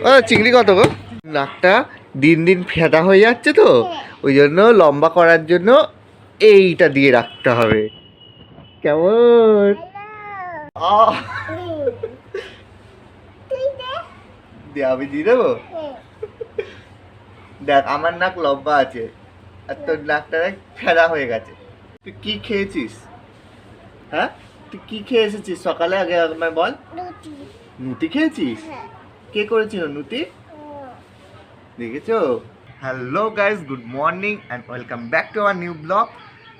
ও চিংড়ি কত গো? নাকটা দিন দিন ফেদা হয়ে যাচ্ছে তো, ওই জন্য লম্বা করার জন্য এইটা দিয়ে রাখতে হবে। কেমন? আমি দিয়ে দেবো। দেখ আমার নাক লম্বা আছে আর তোর নাকটা ফেদা হয়ে গেছে। তুই কি খেয়েছিস? হ্যাঁ, তুই কি খেয়ে এসেছিস সকালে? আগে আমায় বল। নুতি খেয়েছিস? কে করেছিল নুতি? দেখেছো? Hello guys, good morning and welcome back to our new blog.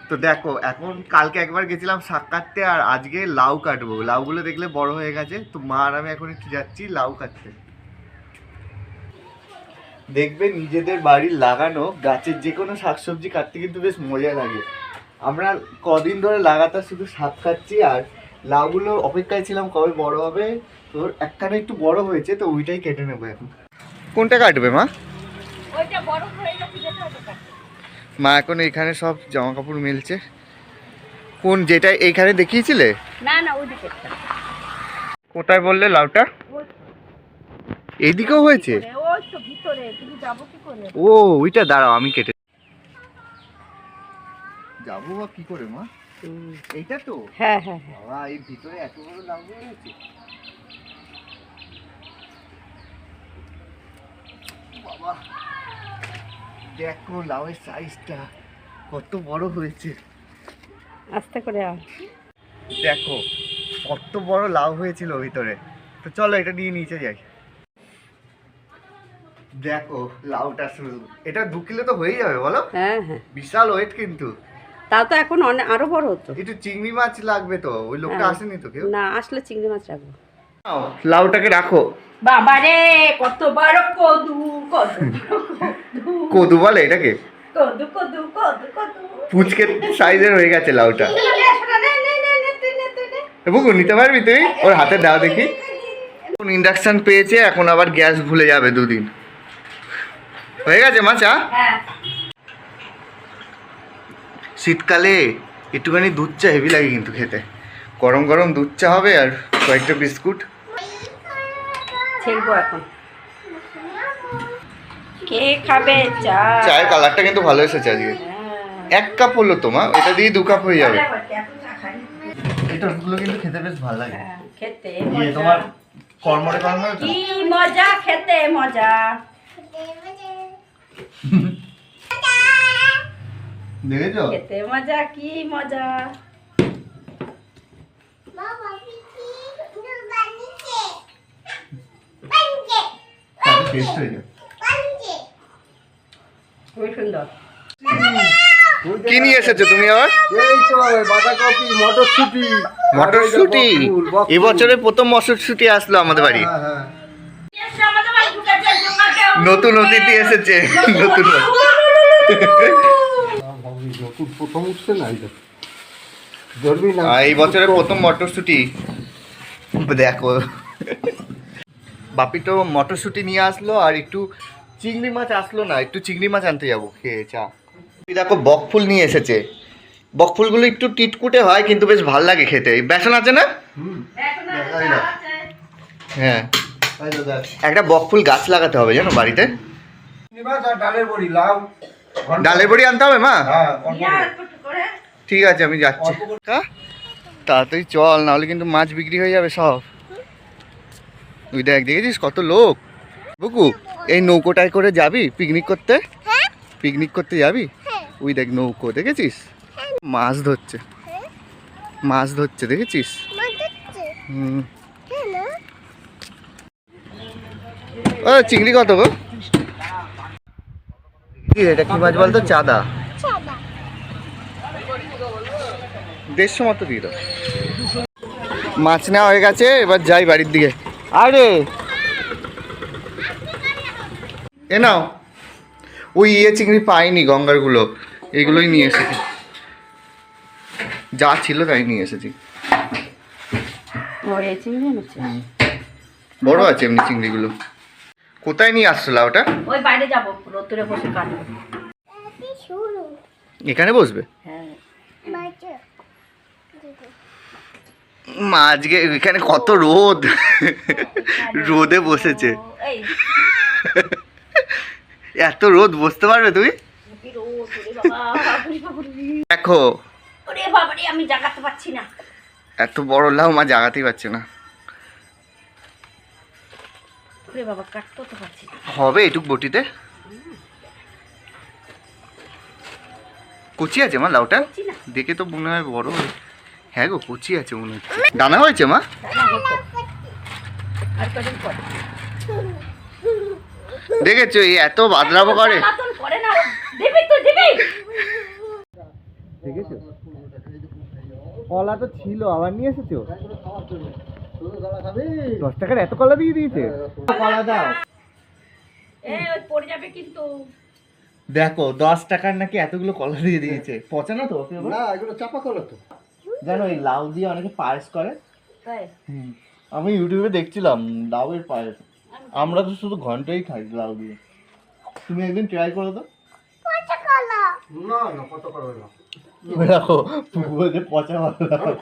তো দেখো, এখন কালকে একবার গেছিলাম শাক কাটতে আর আজকে লাউ কাটবো। লাউগুলো দেখলে বড় হয়ে গেছে, তো মা আর আমি এখন একটু যাচ্ছি লাউ কাটতে। দেখবে নিজেদের বাড়ির লাগানো গাছের যে কোনো শাকসবজি কাটতে কিন্তু বেশ মজা লাগে। আমরা কদিন ধরে লাগাতার শুধু শাক খাচ্ছি আর লাউগুলো অপেক্ষায় ছিলাম কবে বড় হবে। তোর একখানে একটু বড় হয়েছে, তো ওইটাই কেটে নেবো এখন। কোনটা কাটবে মা? ওইটা বড় হয়ে গেছে যেটা ওটা কাটবে। মা এখন এখানে সব জামা কাপড় মেলছে। কোন যেটা এইখানে দেখিয়েছিলে? না না ওইদিকে। কোথায় বললে লাউটা? এইদিকেও হয়েছে? ওই তো ভিতরে, তুমি যাবো কি করে? ও ওইটা, দাঁড়াও আমি কেটে যাবো। বা কি করে মা? এইটা তো? হ্যাঁ হ্যাঁ। বাবা, এই ভিতরে এত বড় লাউ হয়েছে। বাবা দেখো লাউয়ের সাইজটা কত বড় হয়েছে। আস্তে করে আয়। দেখো কত বড় লাউ হয়েছিল ভিতরে। তো চলো এটা নিয়ে নিচে যাই। দেখো লাউটা শুরু, এটা 2 কিলো তো হয়ে যাবে বলো? হ্যাঁ হ্যাঁ, বিশাল ওয়েট কিন্তু। তাও তো এখন আরো বড় হতো। একটু চিংড়ি মাছ লাগবে তো, ওই লোকটা আসেনি তো কেউ? না আসলে চিংড়ি মাছ রাখবো। লাউটাকে রাখো। বাবা রে, কত বড় কদু, কদু কদু বলে এটাকে? কদু কদু কদু কদু পুচকে সাইজের হয়ে গেছে লাউটা। বুকু নিতে পারবি তুই? ওর হাতে দাও দেখি। এখন ইন্ডাকশন পেয়েছে, এখন আবার গ্যাস ভুলে যাবে 2 দিন। হয়ে গেছে মাচা? হ্যাঁ। শীতকালে একটুখানি দুধ চা হেভি লাগে কিন্তু খেতে। গরম গরম দুধ চা হবে আর কয়েকটা বিস্কুট। ছেলবো এখন। কে খাবে চা? চায়ের কালারটা কিন্তু ভালো এসেছে আজকে। 1 কাপ হলো তো মা, এটা দিয়ে 2 কাপ হয়ে যাবে। এটা গুলো কিন্তু খেতে বেশ ভালো লাগে। খেতে তোমার কর্মরে কর্মরে কি মজা, খেতে মজা। দেখেছো? খেতে মজা, কি মজা। টেস্ট হয়ে যায়। খুবই সুন্দর। কি নিয়ে এসেছো তুমি আবার? এই তো বাঁধাকপি, মটরশুঁটি। মটরশুঁটি? এবছরে প্রথম মটরশুঁটি আসলো আমাদের বাড়ি। হ্যাঁ। নতুন অতিথি এসেছে। নতুন প্রথম উঠছে না এটা। ধরবি না। এই বছরে প্রথম মটরশুঁটি। দেখো বাপি তো মটরশুঁটি নিয়ে আসলো আর একটু চিংড়ি মাছ আসলো না, একটু চিংড়ি মাছ আনতে যাবো খেয়ে চা। দেখো বকফুল নিয়ে এসেছে। বকফুলগুলো একটু টিটকুটে হয় কিন্তু বেশ ভালো লাগে খেতে। বেসন আছে না? হ্যাঁ, একটা বকফুল গাছ লাগাতে হবে জানো বাড়িতে। ডালের বড়ি, লাউ। ডালের বড়ি আনতে হবে মা? হ্যাঁ, ঠিক আছে আমি যাচ্ছি। তাড়াতাড়ি চল, নাহলে কিন্তু মাছ বিক্রি হয়ে যাবে সব। ওই দেখ, দেখেছিস কত লোক। বুকু এই নৌকোটায় করে যাবি পিকনিক করতে? পিকনিক করতে যাবি? ওই দেখ নৌকো, দেখেছিস? মাছ ধরছে, মাছ ধরছে দেখেছিস? হুম। ও চিংড়ি কত গো? এটা কি মাছ বলতো? চাঁদা। 150 মতো দিয়ে দাও। মাছ নেওয়া হয়ে গেছে, এবার যাই বাড়ির দিকে। আরে এ নাও। ওই চিংড়ি পাইনি, গঙ্গারগুলো, এগুলোই নিয়ে এসেছি। যা ছিল তাই নিয়ে এসেছি। বড় আছে এমনি চিংড়িগুলো। কোথায় নিয়ে আসছো লাউটা? ওই বাইরে যাবো, রোদ্দুরে বসে কাটবো। এখানে বসবে? হ্যাঁ। মা আজকে এখানে কত রোদ, রোদে বসেছে। এই এত রোদ বসতে পারবে তুমি? কি রোদ, ওরে বাবা, বাবুরে বাবুরে। দেখো ওরে বাবারে, আমি জাগাতে পারছি না। এত বড় লাউ মা জাগাতেই পারছে না। ওরে বাবা, কাটতে তো পারছি না। হবে এটুক বটিতে? কচি আছে মা লাউটা? পারছি না। দেখে তো মনে হয় বড়। হ্যাঁ গো কচি আছে মনে হচ্ছে। দানা হয়েছে মা? দাঁড়া, হতো। আর কদিন পরে। দেখেছো এই এত বাদলাবো করে। জ্বালাতন করে না, ও দিবি তো দিবি। দেখেছো কলা তো ছিল, আবার নিয়ে এসেছো। 10 টাকার এত কলা দিয়ে দিয়েছে। কলা দাও। ওই পড়ে যাবে কিন্তু। দেখো 10 টাকার নাকি এতগুলো কলা দিয়ে দিয়েছে। পচা না তো? না এগুলো চাপা কলা তো। জানো এই লাউ দিয়ে অনেকে পায়েস করে। তাই? আমি ইউটিউবে দেখছিলাম লাউয়ের পায়েস। আমরা তো শুধু ঘন্টাই খাই লাউ দিয়ে। তুমি একদিন ট্রাই করো তো। না না কত কলা না। দেখো বলছে পচা কলা।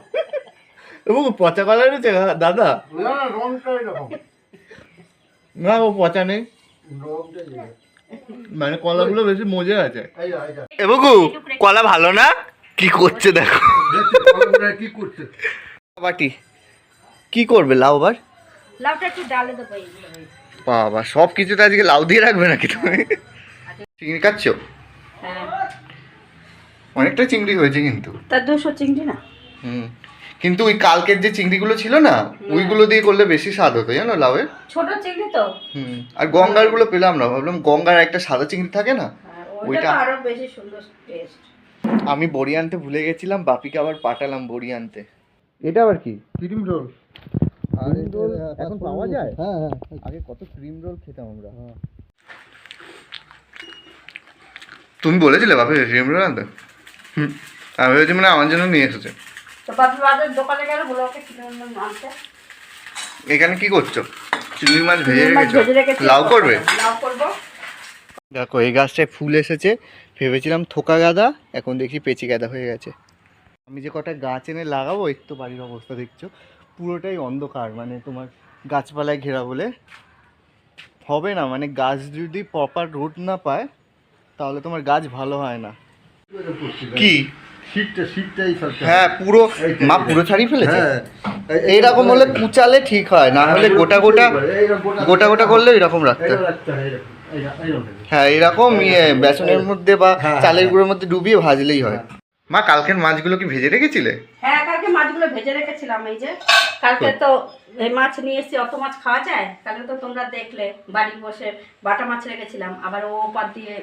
এবং পচা কলা রয়েছে দাদা? না না রংটা এরকম। না ও পচা নেই, রংটা এই। মানে কলাগুলো বেশি মজা আছে। এই যা, এই যা। এবগু কলা ভালো না? কি করছে দেখো। দেখছি কলাগুলো কি করছে। বাটি কি করবে লাউ আবার? লাউটা একটু ডালে দেবো এইগুলো। বাবা সব কিছুতে আজকে লাউ দিয়ে রাখবে নাকি তুমি? চিংড়ি কাটছো? হ্যাঁ, অনেকটা চিংড়ি হয়েছে কিন্তু। তা 200 চিংড়ি না? কিন্তু ওই কালকের যে চিংড়িগুলো ছিল না ওইগুলো দিয়ে করলে বেশি স্বাদ হতো জানো লাউয়ের। ছোট চিংড়ি তো। আর গঙ্গার গুলো পেলাম না, ভাবলাম গঙ্গার একটা সাদা চিংড়ি থাকে না ওইটা ওইটা। তো আরো বেশি সুন্দর টেস্ট। আমি বড়ি আনতে ভুলে গেছিলাম, বাপিকে আবার পাঠালাম বড়ি আনতে। এটা আবার কি? Cream roll. আর ক্রিম রোল এখন পাওয়া যায়? হ্যাঁ হ্যাঁ। আগে কত ক্রিম রোল খেতাম আমরা। তুমি বলেছিলে বাপি ক্রিম রোল আনতে? আমি ভেবেছি মানে আমার জন্য নিয়ে এসেছে। তো বাপি বাজার দোকানে গেল, বলো ওকে কিনে আনতে। এখানে কি করছো? চিংড়ি মাছ ভেজে ভেজে রেখেছি। রেখেছো? লাউ করবে? লাউ করবো। দেখো এই গাছটায় ফুল এসেছে, ভেবেছিলাম থোকা গাঁদা, এখন দেখি পেঁচি গাঁদা হয়ে গেছে। আমি যে কটা গাছ এনে লাগাবো, এই তো বাড়ির অবস্থা দেখছো পুরোটাই অন্ধকার, মানে তোমার গাছপালায় ঘেরা বলে হবে না। মানে গাছ যদি প্রপার রোদ না পায় তাহলে তোমার গাছ ভালো হয় না। কি শীতটাই সরকার। হ্যাঁ পুরো মা পুরো ছাড়িয়ে ফেলেছে। এইরকম হলে কুচালে ঠিক হয়, না হলে গোটা গোটা গোটা গোটা করলে এরকম রাখতে হয়। হ্যাঁ এরকম বেসনের মধ্যে বা চালের গুঁড়োর মধ্যে ডুবিয়ে ভাজলেই হয়। মা কালকের মাছগুলো কি ভেজে রেখেছিলে? হ্যাঁ, কালকে মাছগুলো ভেজে রেখেছিলাম। এই যে কালকে তো এই মাছ নিয়ে এসেছি, অত মাছ খাওয়া যায়? কালকে তো তোমরা দেখলে বাড়ি বসে বাটা মাছ রেখেছিলাম, আবার ও পাত দিয়ে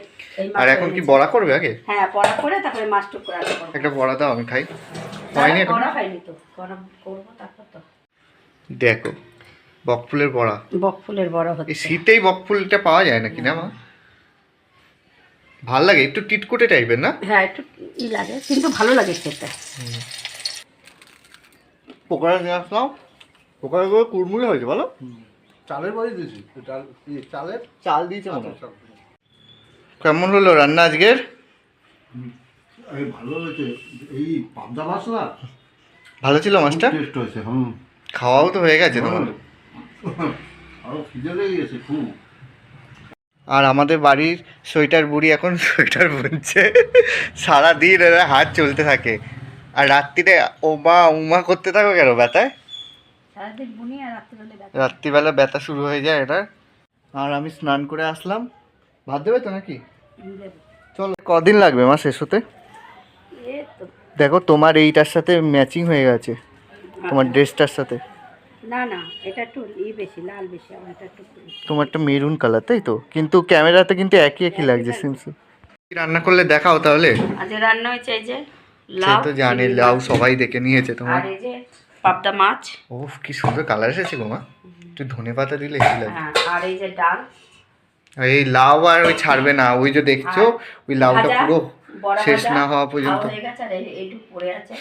এই মাছ। আর এখন কি বড়া করবে আগে? হ্যাঁ, বড়া করে তারপরে মাছ টুক করে আগে করবো। একটা বড়া দাও আমি খাই। হয়নি এখন? বড়া হয়নি তো, বড়া করবো তারপর তো। দেখো বকফুলের বড়া। বকফুলের বড়া এই হচ্ছে। শীতেই বকফুলটা পাওয়া যায় নাকি না মা? ভাল লাগে একটু টিটকুটে টাইপের না? হ্যাঁ, একটু ই লাগে কিন্তু ভালো লাগে খেতে। পোকড়া নিয়ে আসলাম, পোকড়াগুলো কুড়মুড়ে হয়েছে বলো। চালের বাড়ি দিয়েছি। চালের চাল দিয়েছে মনে হয়। কেমন হলো রান্না আজকের? ভালো হয়েছে। এই পাবদা মাছ না ভালো ছিল মাছটা? টেস্ট হয়েছে। খাওয়াও তো হয়ে গেছে তোমার। আরো খিদে লেগে গেছে খুব। আর আমাদের বাড়ির সোয়েটার বুড়ি এখন সোয়েটার বুনছে, সারাদিন এরা হাত চলতে থাকে। আর রাত্রিরে ওমা উমা করতে থাকো কেন ব্যথায়? সারাদিন বুনি আর রাত্রিবেলা ব্যথা। রাত্রিবেলা ব্যথা শুরু হয়ে যায় এটা। আর আমি স্নান করে আসলাম। ভাত দেবে তো নাকি? চলো। কদিন লাগবে মা শেষ হতে? এই তো। দেখো তোমার এইটার সাথে ম্যাচিং হয়ে গেছে, তোমার ড্রেসটার সাথে। না না, এটা একটু বেশি লাল বেশি, আমার এটা একটু তোমারটা মেরুন কালার তাই তো, কিন্তু ক্যামেরাতে কিন্তু একই একই লাগছে সিমসি। রান্না করলে দেখাও তাহলে। আজ রান্না হয়েছে এই যে সে লাউ, তো জানি লাউ সবাই দেখে নিয়েছে তোমার। আর এই যে পাবদা মাছ। ওফ কি সুন্দর কালার এসেছে গো মা, একটু ধনে পাতা দিলে হেভি লাগে। হ্যাঁ, আর এই যে ডাল। আর এই লাউ আর ওই ছাড়বে না, ওই যে দেখছো ওই লাউটা ভাজা, পুরো বড়া শেষ ভাজা, না হওয়া পর্যন্ত। খাওয়া হয়ে গেছে, আর এইটুকু পড়ে আছে।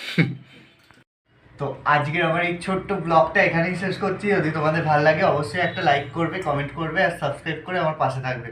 তো আজকের আমার এই ছোট্ট ব্লগটা এখানেই শেষ করছি। যদি তোমাদের ভালো লাগে অবশ্যই একটা লাইক করবে, কমেন্ট করবে আর সাবস্ক্রাইব করে আমার পাশে থাকবে।